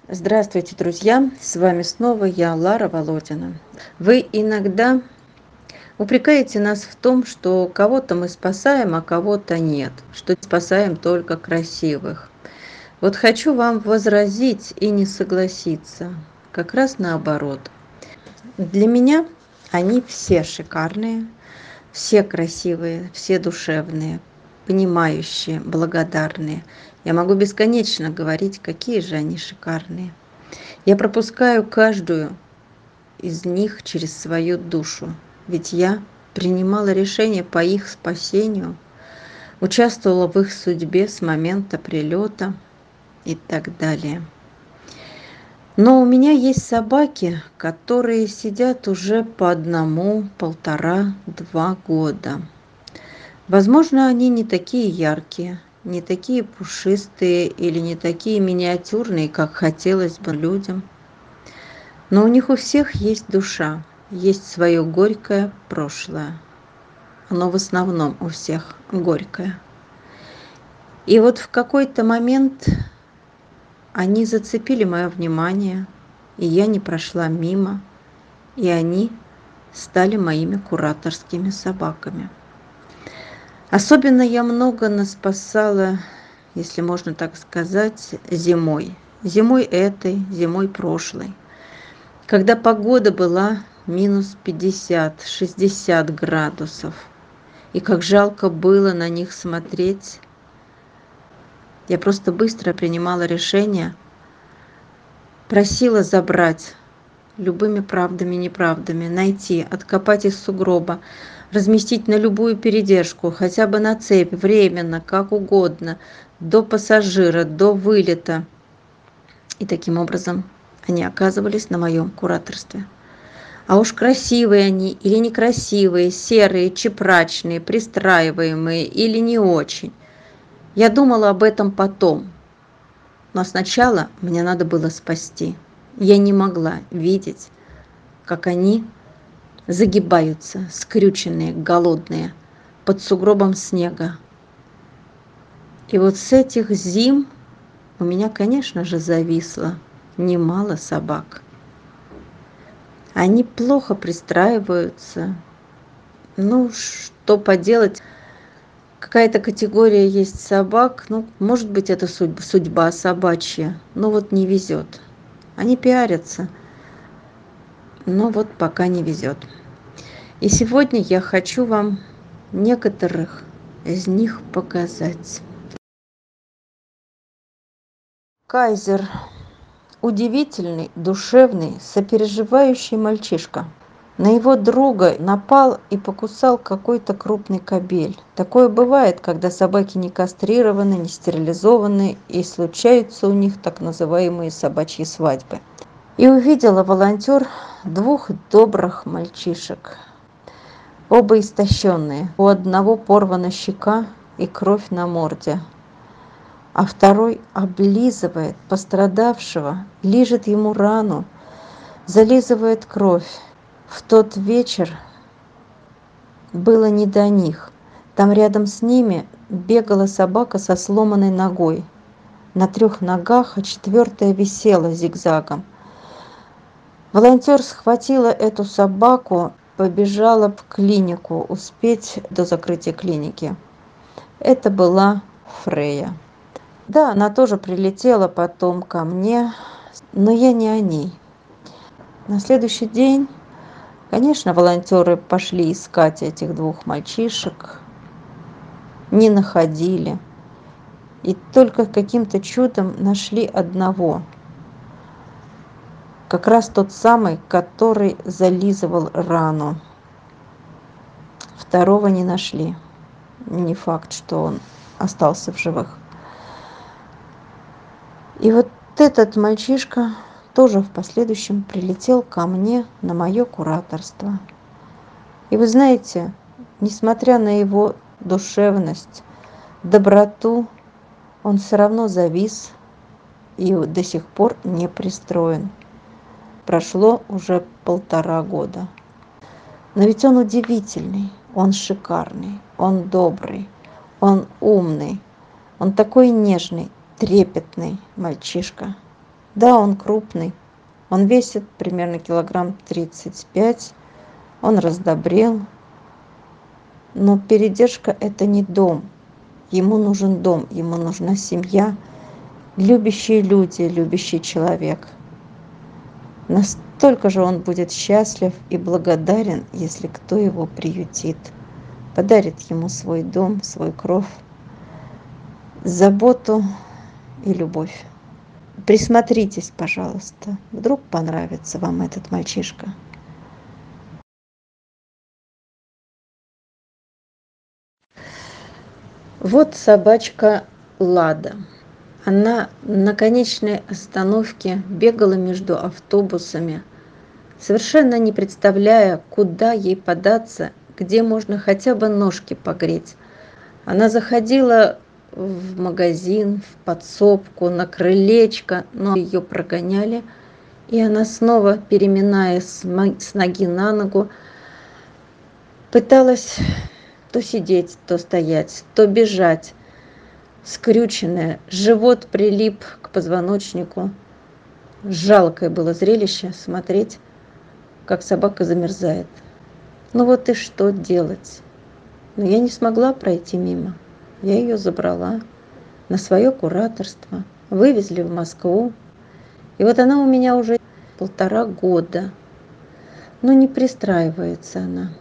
Здравствуйте, друзья! С вами снова я, Лара Володина. Вы иногда упрекаете нас в том, что кого-то мы спасаем, а кого-то нет, что спасаем только красивых. Вот хочу вам возразить и не согласиться. Как раз наоборот. Для меня они все шикарные, все красивые, все душевные, понимающие, благодарные. Я могу бесконечно говорить, какие же они шикарные. Я пропускаю каждую из них через свою душу, ведь я принимала решение по их спасению, участвовала в их судьбе с момента прилета и так далее. Но у меня есть собаки, которые сидят уже по одному, полтора, 2 года. Возможно, они не такие яркие, не такие пушистые или не такие миниатюрные, как хотелось бы людям. Но у них у всех есть душа, есть свое горькое прошлое. Оно в основном у всех горькое. И вот в какой-то момент они зацепили мое внимание, и я не прошла мимо, и они стали моими кураторскими собаками. Особенно я много наспасала, если можно так сказать, зимой. Зимой этой, зимой прошлой. Когда погода была минус 50-60 градусов, и как жалко было на них смотреть, я просто быстро принимала решение, просила забрать любыми правдами, неправдами, найти, откопать из сугроба, разместить на любую передержку, хотя бы на цепь, временно, как угодно, до пассажира, до вылета. И таким образом они оказывались на моем кураторстве. А уж красивые они или некрасивые, серые, чепрачные, пристраиваемые или не очень. Я думала об этом потом. Но сначала мне надо было спасти. Я не могла видеть, как они загибаются, скрюченные, голодные, под сугробом снега. И вот с этих зим у меня, конечно же, зависло немало собак. Они плохо пристраиваются. Ну, что поделать? Какая-то категория есть собак, ну, может быть, это судьба собачья, но вот не везет. Они пиарятся, но вот пока не везет. И сегодня я хочу вам некоторых из них показать. Кайзер. Удивительный, душевный, сопереживающий мальчишка. На его друга напал и покусал какой-то крупный кобель. Такое бывает, когда собаки не кастрированы, не стерилизованы, и случаются у них так называемые собачьи свадьбы. И увидела волонтер 2 добрых мальчишек, оба истощенные. У одного порвана щека и кровь на морде, а второй облизывает пострадавшего, лижет ему рану, зализывает кровь. В тот вечер было не до них. Там рядом с ними бегала собака со сломанной ногой. На 3 ногах, а 4-я висела зигзагом. Волонтер схватила эту собаку, побежала в клинику, успеть до закрытия клиники. Это была Фрея. Да, она тоже прилетела потом ко мне, но я не о ней. На следующий день, конечно, волонтеры пошли искать этих 2 мальчишек, не находили. И только каким-то чудом нашли одного. Как раз тот самый, который зализывал рану. Второго не нашли. Не факт, что он остался в живых. И вот этот мальчишка тоже в последующем прилетел ко мне на мое кураторство. И вы знаете, несмотря на его душевность, доброту, он все равно завис и до сих пор не пристроен. Прошло уже 1,5 года. Но ведь он удивительный, он шикарный, он добрый, он умный, он такой нежный, трепетный мальчишка. Да, он крупный. Он весит примерно килограмм 35. Он раздобрел. Но передержка – это не дом. Ему нужен дом, ему нужна семья, любящие люди, любящий человек. Настолько же он будет счастлив и благодарен, если кто его приютит, подарит ему свой дом, свой кров, заботу и любовь. Присмотритесь, пожалуйста, вдруг понравится вам этот мальчишка. Вот собачка Лада. Она на конечной остановке бегала между автобусами, совершенно не представляя, куда ей податься, где можно хотя бы ножки погреть. Она заходила в магазин, в подсобку, на крылечко, но ее прогоняли, и она снова, переминаясь с ноги на ногу, пыталась то сидеть, то стоять, то бежать, скрюченная, живот прилип к позвоночнику. Жалкое было зрелище смотреть, как собака замерзает. Ну вот и что делать? Но я не смогла пройти мимо. Я ее забрала на свое кураторство, вывезли в Москву. И вот она у меня уже 1,5 года. Но не пристраивается она.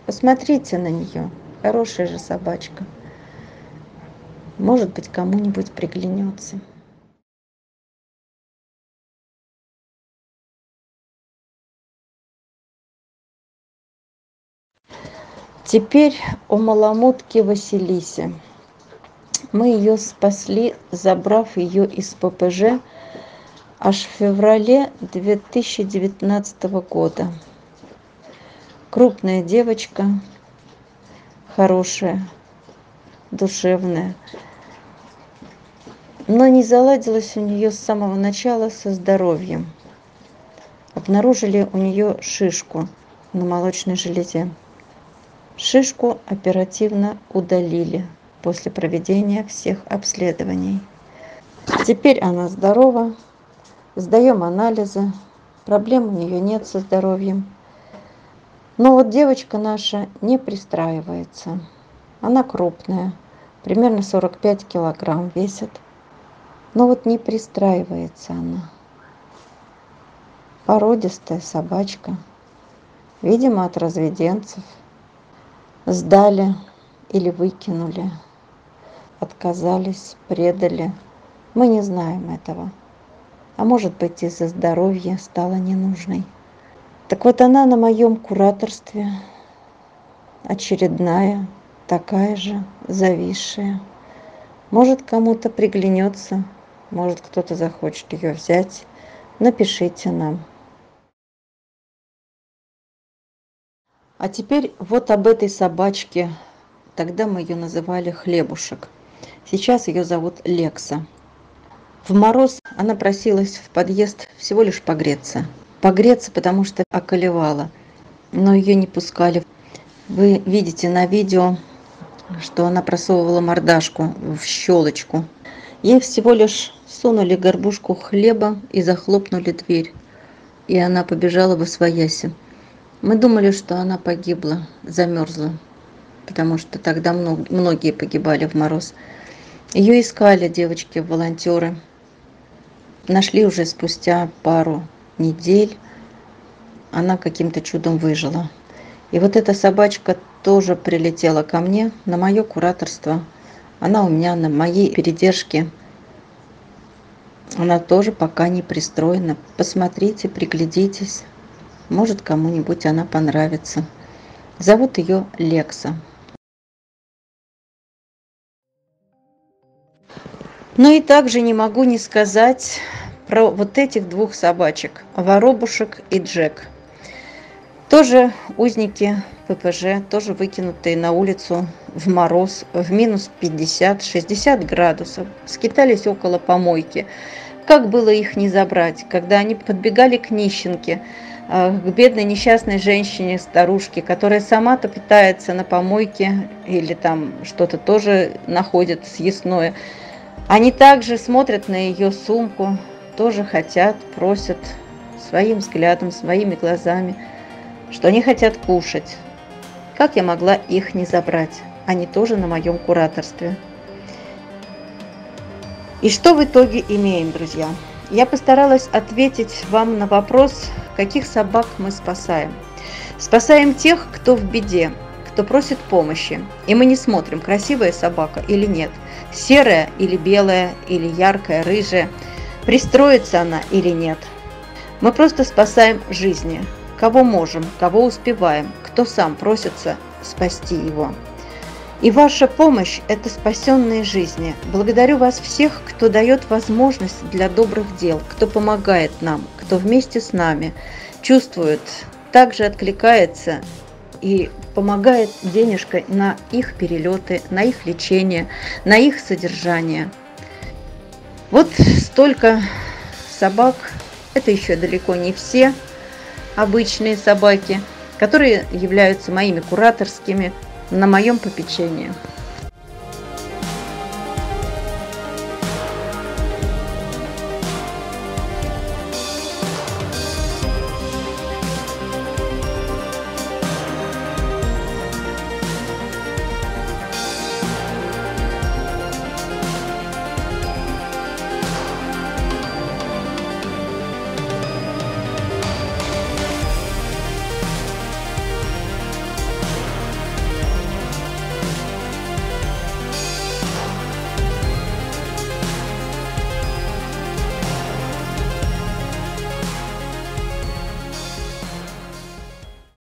Посмотрите на нее. Хорошая же собачка. Может быть, кому-нибудь приглянется. Теперь о маломутке Василисе. Мы ее спасли, забрав ее из ППЖ аж в феврале 2019 года. Крупная девочка, хорошая, душевная. Но не заладилось у нее с самого начала со здоровьем. Обнаружили у нее шишку на молочной железе. Шишку оперативно удалили после проведения всех обследований. Теперь она здорова, сдаем анализы, проблем у нее нет со здоровьем. Но вот девочка наша не пристраивается. Она крупная, примерно 45 килограмм весит. Но вот не пристраивается она. Породистая собачка, видимо, от разведенцев. Сдали или выкинули, отказались, предали. Мы не знаем этого. А может быть, из-за здоровья стала ненужной. Так вот она на моем кураторстве, очередная, такая же, зависшая. Может, кому-то приглянется, может, кто-то захочет ее взять. Напишите нам. А теперь вот об этой собачке. Тогда мы ее называли Хлебушек. Сейчас ее зовут Лекса. В мороз она просилась в подъезд всего лишь погреться. Погреться, потому что околевала. Но ее не пускали. Вы видите на видео, что она просовывала мордашку в щелочку. Ей всего лишь сунули горбушку хлеба и захлопнули дверь. И она побежала восвояси. Мы думали, что она погибла, замерзла, потому что тогда многие погибали в мороз. Ее искали девочки-волонтеры. Нашли уже спустя пару недель. Она каким-то чудом выжила. И вот эта собачка тоже прилетела ко мне на мое кураторство. Она у меня на моей передержке. Она тоже пока не пристроена. Посмотрите, приглядитесь. Может, кому-нибудь она понравится. Зовут ее Лекса. Ну и также не могу не сказать про вот этих двух собачек. Воробушек и Джек. Тоже узники ППЖ, тоже выкинутые на улицу в мороз, в минус 50-60 градусов. Скитались около помойки. Как было их не забрать, когда они подбегали к нищенке, к бедной несчастной женщине, старушке, которая сама-то питается на помойке или там что-то тоже находит съестное. Они также смотрят на ее сумку, тоже хотят, просят своим взглядом, своими глазами, что они хотят кушать. Как я могла их не забрать? Они тоже на моем кураторстве. И что в итоге имеем, друзья? Я постаралась ответить вам на вопрос, каких собак мы спасаем. Спасаем тех, кто в беде, кто просит помощи. И мы не смотрим, красивая собака или нет, серая или белая, или яркая, рыжая, пристроится она или нет. Мы просто спасаем жизни, кого можем, кого успеваем, кто сам просится спасти его. И ваша помощь – это спасенные жизни. Благодарю вас всех, кто дает возможность для добрых дел, кто помогает нам, кто вместе с нами чувствует, также откликается и помогает денежкой на их перелеты, на их лечение, на их содержание. Вот столько собак, это еще далеко не все обычные собаки, которые являются моими кураторскими, на моем попечении.